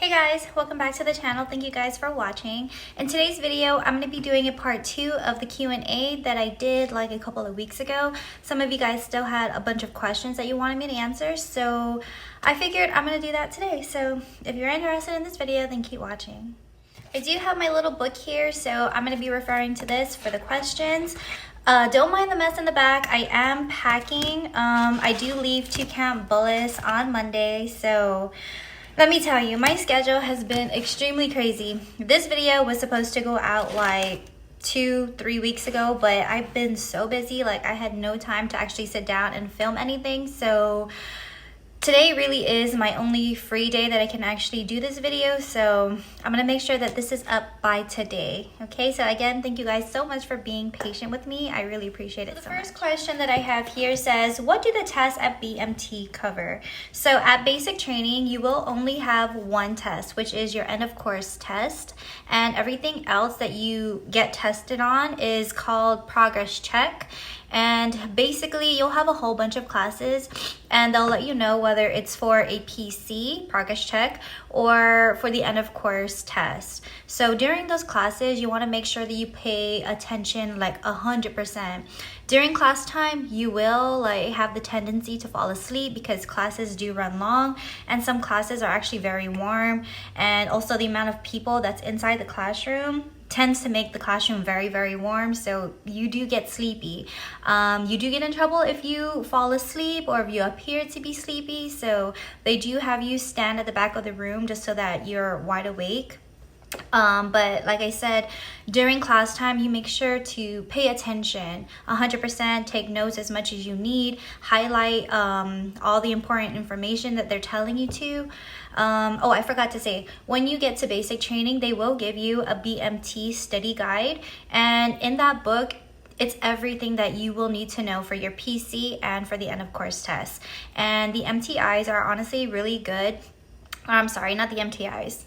Hey guys, welcome back to the channel. Thank you guys for watching. In today's video, I'm going to be doing a part 2 of the Q&A that I did like a couple of weeks ago. Some of you guys still had a bunch of questions that you wanted me to answer, so I figured I'm going to do that today. So if you're interested in this video, then keep watching. I do have my little book here, so I'm going to be referring to this for the questions. Don't mind the mess in the back. I am packing. I do leave to Camp Bullis on Monday, so let me tell you, my schedule has been extremely crazy. This video was supposed to go out like 2-3 weeks ago, but I've been so busy, like I had no time to actually sit down and film anything. So today really is my only free day that I can actually do this video, so I'm gonna make sure that this is up by today. Okay, so again, thank you guys so much for being patient with me. I really appreciate it so much. The first question that I have here says, what do the tests at BMT cover? So at basic training, you will only have one test, which is your end of course test, and everything else that you get tested on is called progress check. And basically you'll have a whole bunch of classes and they'll let you know whether it's for a PC, progress check, or for the end of course test. So during those classes, you want to make sure that you pay attention like 100%. During class time, you will like have the tendency to fall asleep because classes do run long and some classes are actually very warm, and also the amount of people that's inside the classroom tends to make the classroom very, very warm, so you do get sleepy. You do get in trouble if you fall asleep or if you appear to be sleepy, so they do have you stand at the back of the room just so that you're wide awake. But like I said, during class time, you make sure to pay attention 100%, take notes as much as you need, highlight all the important information that they're telling you to. Oh, I forgot to say, when you get to basic training, they will give you a BMT study guide, and in that book, it's everything that you will need to know for your PC and for the end of course tests. And the MTIs are honestly really good. I'm sorry, not the MTIs.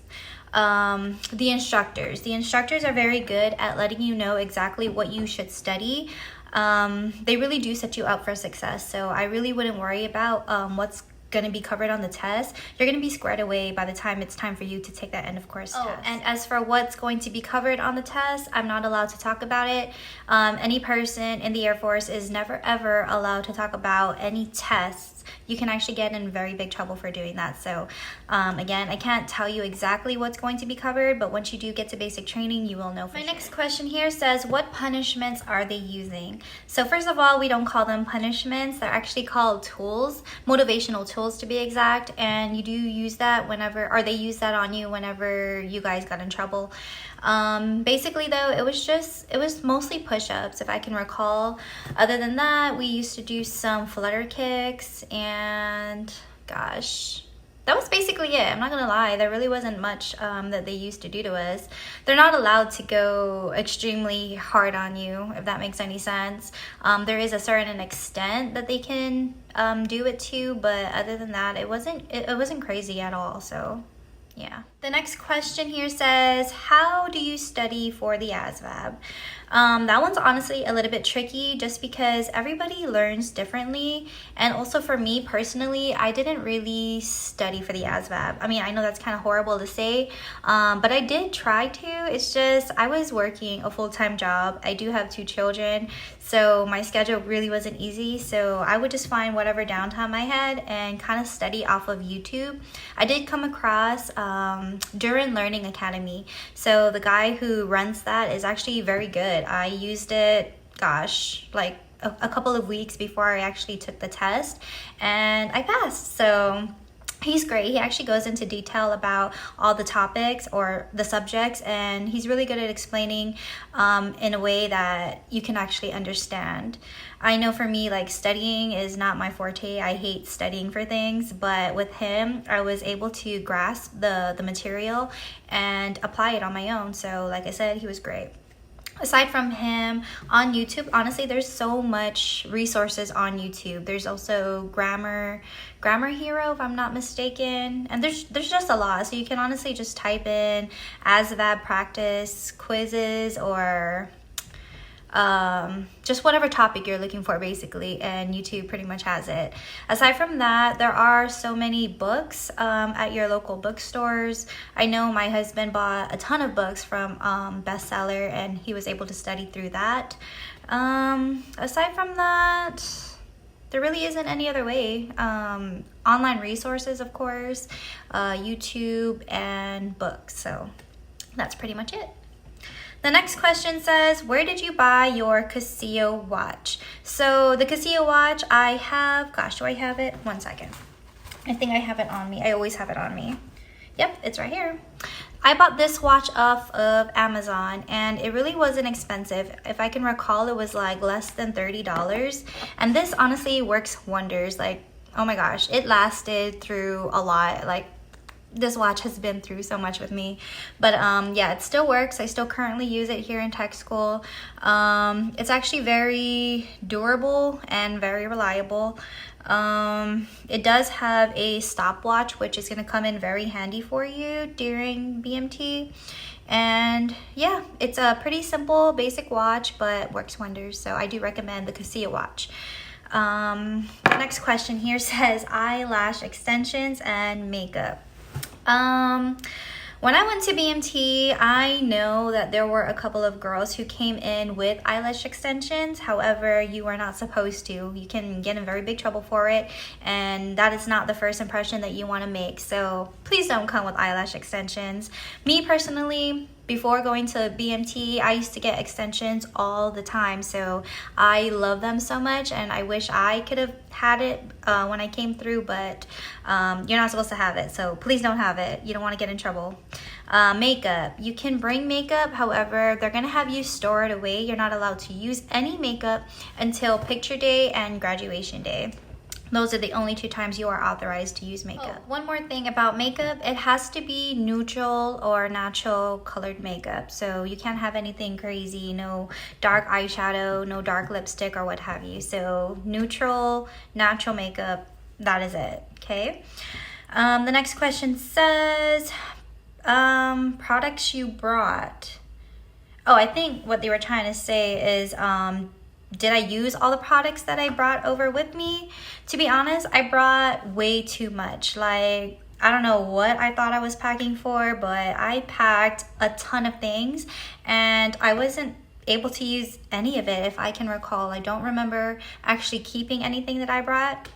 The instructors are very good at letting you know exactly what you should study. They really do set you up for success, so I really wouldn't worry about what's going to be covered on the test. You're going to be squared away by the time it's time for you to take that end of course test. And as for what's going to be covered on the test, I'm not allowed to talk about it. Any person in the Air Force is never ever allowed to talk about any tests. You can actually get in very big trouble for doing that. So again, I can't tell you exactly what's going to be covered, but once you do get to basic training, you will know for sure. My next question here says, what punishments are they using? So first of all, we don't call them punishments. They're actually called tools, motivational tools to be exact, and you do use that whenever, or they use that on you whenever you guys got in trouble. Basically though, it was mostly push-ups if I can recall. Other than that, we used to do some flutter kicks, and gosh, that was basically it. I'm not gonna lie, there really wasn't much that they used to do to us. They're not allowed to go extremely hard on you, if that makes any sense. There is a certain extent that they can do it to, but other than that, it wasn't crazy at all. So yeah. The next question here says, how do you study for the ASVAB? That one's honestly a little bit tricky just because everybody learns differently. And also for me personally, I didn't really study for the ASVAB. I mean, I know that's kind of horrible to say, but I did try to. It's just I was working a full-time job. I do have 2 children, so my schedule really wasn't easy. So I would just find whatever downtime I had and kind of study off of YouTube. I did come across Durin Learning Academy. So the guy who runs that is actually very good. I used it, gosh, like a couple of weeks before I actually took the test, and I passed. So he's great. He actually goes into detail about all the topics or the subjects, and he's really good at explaining in a way that you can actually understand. I know for me, like, studying is not my forte. I hate studying for things, but with him, I was able to grasp the material and apply it on my own. So like I said, he was great. Aside from him, on YouTube, honestly, there's so much resources on YouTube. There's also Grammar Hero, if I'm not mistaken, and there's just a lot. So you can honestly just type in ASVAB practice quizzes or just whatever topic you're looking for basically, and YouTube pretty much has it. Aside from that, there are so many books at your local bookstores. I know my husband bought a ton of books from Bestseller, and he was able to study through that. Aside from that, there really isn't any other way. Online resources, of course, YouTube, and books. So that's pretty much it. The next question says, where did you buy your Casio watch? So the Casio watch I have, gosh, do I have it? One second. I think I have it on me. I always have it on me. Yep, it's right here. I bought this watch off of Amazon, and it really wasn't expensive. If I can recall, it was like less than $30. And this honestly works wonders. Like, oh my gosh, it lasted through a lot. Like, this watch has been through so much with me. But yeah, it still works. I still currently use it here in tech school. It's actually very durable and very reliable. It does have a stopwatch, which is going to come in very handy for you during BMT. And yeah, it's a pretty simple basic watch, but works wonders. So I do recommend the Casio watch. Next question here says eyelash extensions and makeup. When I went to BMT, I know that there were a couple of girls who came in with eyelash extensions. However, you are not supposed to. You can get in very big trouble for it, and that is not the first impression that you want to make. So please don't come with eyelash extensions. Me personally, before going to BMT, I used to get extensions all the time. So I love them so much, and I wish I could have had it when I came through, but you're not supposed to have it. So please don't have it. You don't want to get in trouble. Makeup. You can bring makeup. However, they're going to have you store it away. You're not allowed to use any makeup until picture day and graduation day. Those are the only 2 times you are authorized to use makeup. Oh, one more thing about makeup, it has to be neutral or natural colored makeup. So you can't have anything crazy, no dark eyeshadow, no dark lipstick or what have you. So neutral, natural makeup, that is it, okay? The next question says, products you brought. Oh, I think what they were trying to say is, did I use all the products that I brought over with me? To be honest, I brought way too much. Like, I don't know what I thought I was packing for, but I packed a ton of things, and I wasn't able to use any of it. If I can recall, I don't remember actually keeping anything that I brought,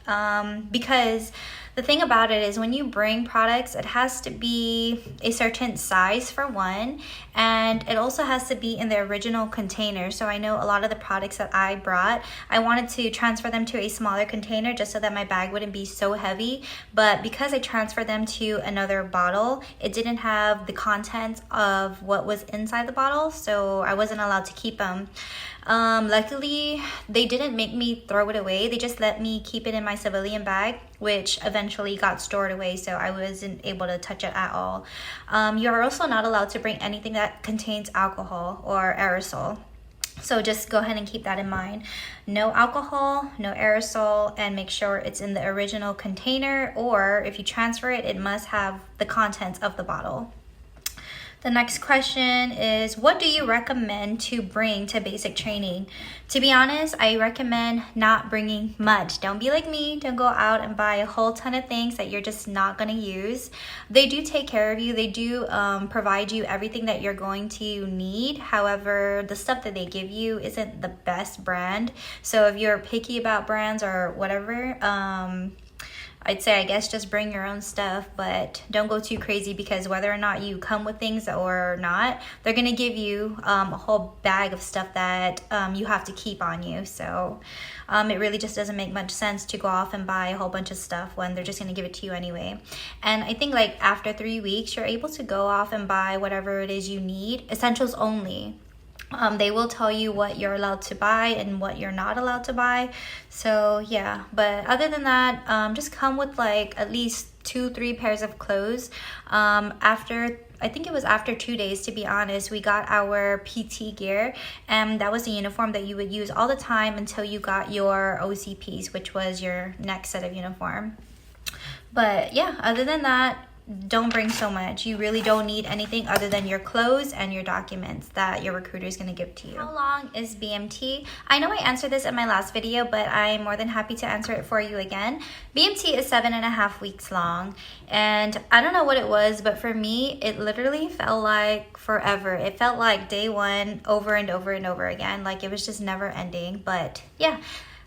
because the thing about it is when you bring products, it has to be a certain size for one, and it also has to be in the original container. So I know a lot of the products that I brought, I wanted to transfer them to a smaller container just so that my bag wouldn't be so heavy, but because I transferred them to another bottle, it didn't have the contents of what was inside the bottle, so I wasn't allowed to keep them. Luckily, they didn't make me throw it away. They just let me keep it in my civilian bag, which eventually got stored away, so I wasn't able to touch it at all. You're also not allowed to bring anything that contains alcohol or aerosol. So just go ahead and keep that in mind. No alcohol, no aerosol, and make sure it's in the original container, or if you transfer it, it must have the contents of the bottle. The next question is, what do you recommend to bring to basic training? To be honest, I recommend not bringing much. Don't be like me. Don't go out and buy a whole ton of things that you're just not going to use. They do take care of you. They do provide you everything that you're going to need. However, the stuff that they give you isn't the best brand. So if you're picky about brands or whatever, I'd say, I guess, just bring your own stuff, but don't go too crazy, because whether or not you come with things or not, they're going to give you a whole bag of stuff that you have to keep on you. So it really just doesn't make much sense to go off and buy a whole bunch of stuff when they're just going to give it to you anyway. And I think like after 3 weeks, you're able to go off and buy whatever it is you need, essentials only. They will tell you what you're allowed to buy and what you're not allowed to buy. So yeah, but other than that, just come with like at least 2-3 pairs of clothes. I think it was after 2 days, to be honest, we got our PT gear, and that was the uniform that you would use all the time until you got your OCPs, which was your next set of uniform. But yeah, other than that, don't bring so much. You really don't need anything other than your clothes and your documents that your recruiter is going to give to you. How long is BMT? I know I answered this in my last video, but I'm more than happy to answer it for you again. BMT is 7.5 weeks long, and I don't know what it was, but for me, it literally felt like forever. It felt like day one over and over and over again. Like it was just never ending. But yeah,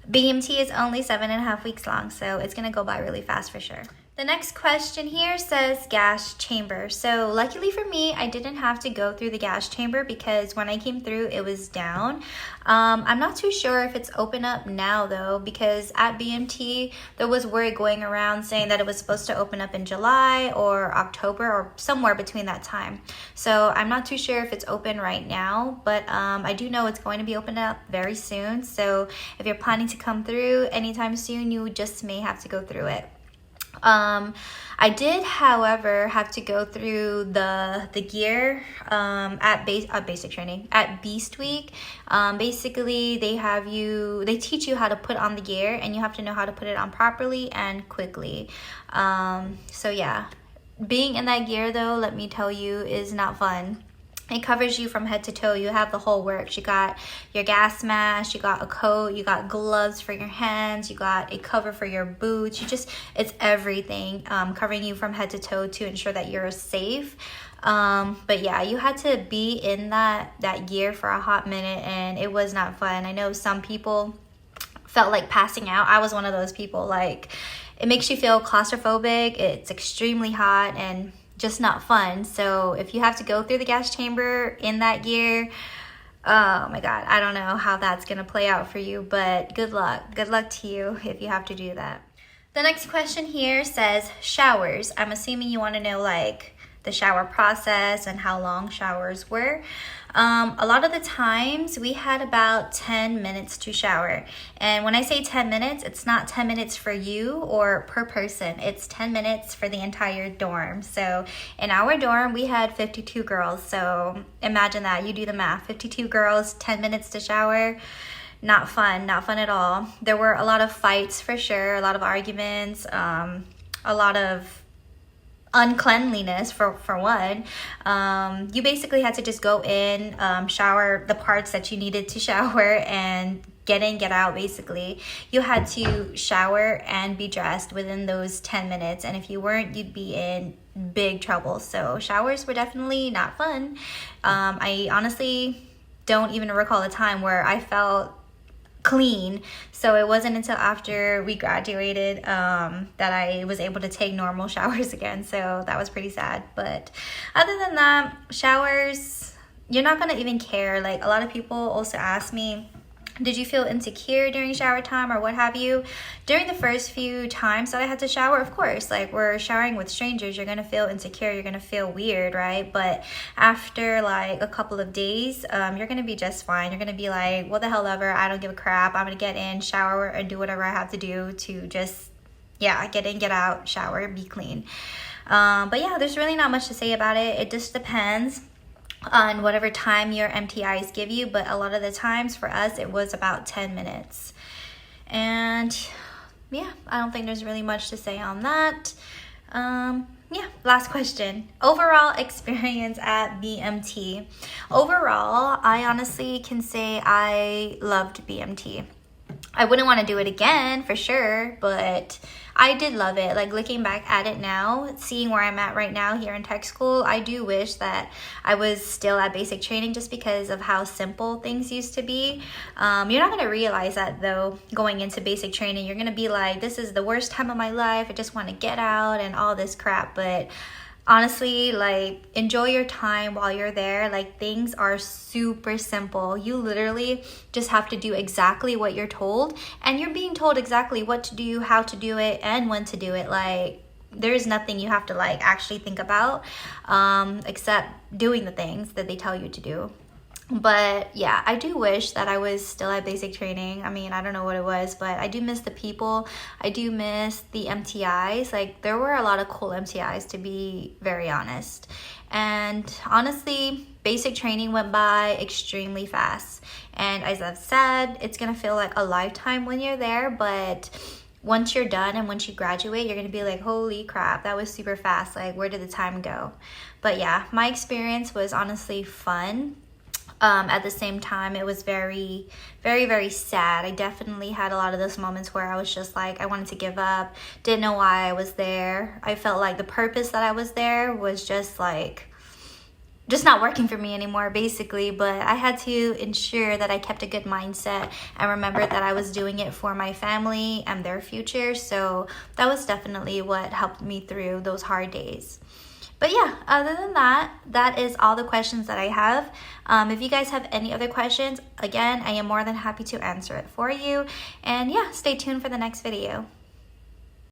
BMT is only 7.5 weeks long, so it's going to go by really fast for sure. The next question here says gas chamber. So luckily for me, I didn't have to go through the gas chamber because when I came through, it was down. I'm not too sure if it's open up now though, because at BMT, there was word going around saying that it was supposed to open up in July or October or somewhere between that time. So I'm not too sure if it's open right now, but I do know it's going to be opened up very soon. So if you're planning to come through anytime soon, you just may have to go through it. I did, however, have to go through the gear at basic training at Beast Week. Basically, they teach you how to put on the gear, and you have to know how to put it on properly and quickly. So yeah, being in that gear though, let me tell you, is not fun. It covers you from head to toe. You have the whole works. You got your gas mask, you got a coat, you got gloves for your hands, you got a cover for your boots. It's everything, covering you from head to toe to ensure that you're safe. But yeah, you had to be in that gear for a hot minute, and it was not fun. I know some people felt like passing out. I was one of those people. Like, it makes you feel claustrophobic. It's extremely hot and just not fun. So if you have to go through the gas chamber in that gear, oh my God, I don't know how that's gonna play out for you, but good luck to you if you have to do that. The next question here says showers. I'm assuming you want to know like the shower process and how long showers were. A lot of the times we had about 10 minutes to shower. And when I say 10 minutes, it's not 10 minutes for you or per person. It's 10 minutes for the entire dorm. So in our dorm, we had 52 girls. So imagine that, you do the math, 52 girls, 10 minutes to shower. Not fun at all. There were a lot of fights for sure, a lot of arguments, a lot of uncleanliness for one. You basically had to just go in, shower the parts that you needed to shower, and get in, get out. Basically, you had to shower and be dressed within those 10 minutes, and if you weren't, you'd be in big trouble. So showers were definitely not fun. I honestly don't even recall a time where I felt clean. So it wasn't until after we graduated that I was able to take normal showers again. So that was pretty sad. But other than that, showers, you're not gonna even care. Like, a lot of people also ask me, did you feel insecure during shower time or what have you? During the first few times that I had to shower, of course, like, we're showering with strangers, you're gonna feel insecure, you're gonna feel weird, right? But after like a couple of days, you're gonna be just fine. You're gonna be like, what the hell ever, I don't give a crap. I'm gonna get in, shower, and do whatever I have to do to just, yeah, get in, get out, shower, be clean. But yeah, there's really not much to say about it. It just depends on whatever time your MTIs give you, but a lot of the times for us it was about 10 minutes. And yeah, I don't think there's really much to say on that. Yeah, last question. Overall experience at BMT. Overall, I honestly can say I loved BMT. I wouldn't want to do it again for sure, but I did love it. Like, looking back at it now, seeing where I'm at right now here in tech school, I do wish that I was still at basic training just because of how simple things used to be. You're not going to realize that though going into basic training. You're going to be like, this is the worst time of my life, I just want to get out and all this crap. But honestly, like, enjoy your time while you're there. Like, things are super simple. You literally just have to do exactly what you're told, and you're being told exactly what to do, how to do it, and when to do it. Like, there's nothing you have to like actually think about except doing the things that they tell you to do. But yeah, I do wish that I was still at basic training. I mean, I don't know what it was, but I do miss the people. I do miss the MTIs. Like, there were a lot of cool MTIs, to be very honest. And honestly, basic training went by extremely fast. And as I've said, it's gonna feel like a lifetime when you're there, but once you're done and once you graduate, you're gonna be like, holy crap, that was super fast. Like, where did the time go? But yeah, my experience was honestly fun. At the same time, it was very, very, very sad. I definitely had a lot of those moments where I was just like, I wanted to give up, didn't know why I was there. I felt like the purpose that I was there was just not working for me anymore, basically. But I had to ensure that I kept a good mindset and remembered that I was doing it for my family and their future. So that was definitely what helped me through those hard days. But yeah, other than that, that is all the questions that I have. If you guys have any other questions, again, I am more than happy to answer it for you. And yeah, stay tuned for the next video.